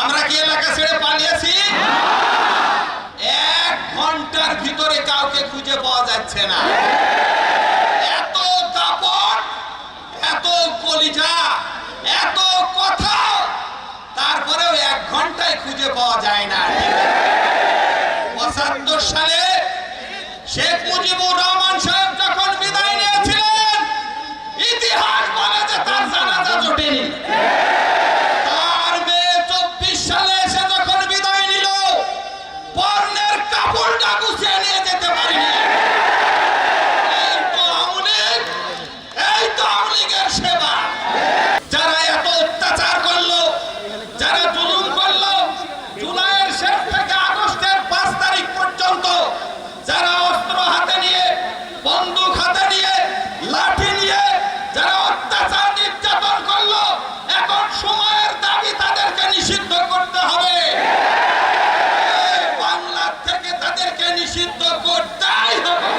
আমরা কি এলাকা ছেড়ে পালিয়েছি? 1 ঘন্টার ভিতরে কাউকে খুঁজে পাওয়া যাচ্ছে না। এত দাপট, এত কলিজা, এত কথা, তারপরেও 1 ঘন্টায় খুঁজে পাওয়া যায় না। ৭৫ সালে শেখ মুজিবুর রহমান সাহেব যখন বিদায় নিয়েছিলেন, ইতিহাস বলে যে তার জানাজা জোটেনি। তার মেয়ে ২৪ সালে এসে যখন বিদায় নিল, পর্নের কাপড়টা গুছিয়ে নিয়ে যেতে পারিনি। এই তো আওয়ামী লীগের সেবা। যারা এত অত্যাচার করলো, যারা জুলুম করলো, জুলাইয়ের শেষ থেকে আগস্টের 5 তারিখ পর্যন্ত যারা অস্ত্র হাতে নিয়ে, বন্দুক হাতে নিয়ে, লাঠি নিয়ে যারা অত্যাচার নির্যাতন করলো, এখন সময়ের দাবি তাদেরকে নিষিদ্ধ করতে হবে। বাংলা থেকে তাদেরকে নিষিদ্ধ করতেই হবে।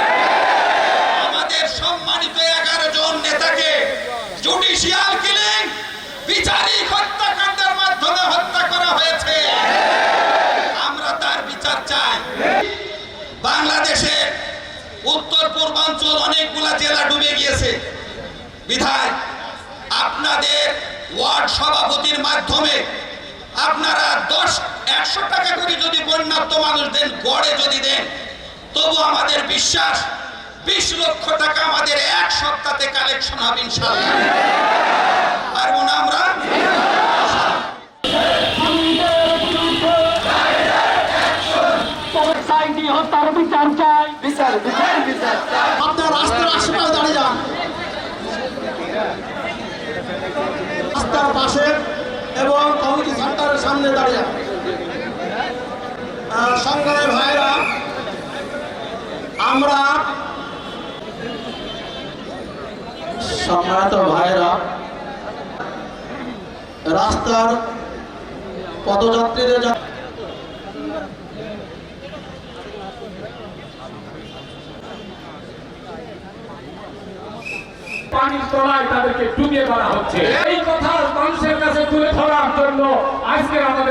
আমাদের সম্মানিত 11 জন নেতাকে জুডিশিয়াল কিলিং, বিচারিক হত্যাকাণ্ডের মাধ্যমে হত্যা করা হয়েছে। আমরা তার বিচার চাই। বাংলাদেশে উত্তর পূর্বাঞ্চল অনেকগুলা জেলা ডুবে গিয়েছে। বিধায় আপনাদের ওয়ার্ড সভাপতির মাধ্যমে আপনারা 100 টাকা করে যদি বন্যার্ত মানুষ দেন, গড়ে যদি দেন, তবু আমাদের বিশ্বাস 20 লক্ষ টাকা আমাদের 1 সপ্তাহে কালেকশন হবে ইনশাআল্লাহ। পারবো না আমরা? হত্যার বিচার চাই। বিচার বিচার বিচার। আপনার রাস্তার আশেপাশে দাঁড়িয়ে যান, রাস্তার পাশে এবং কমিটি সেন্টারের সামনে দাঁড়িয়ে যান। সংগ্রামী ভাইরা, আমরা সম্মানিত ভাইরা, রাস্তার পদযাত্রীদের পানির তলায় তাদেরকে ডুবিয়ে মারা হচ্ছে। এই কথা মানুষের কাছে তুলে ধরার জন্য আজকের আমাদের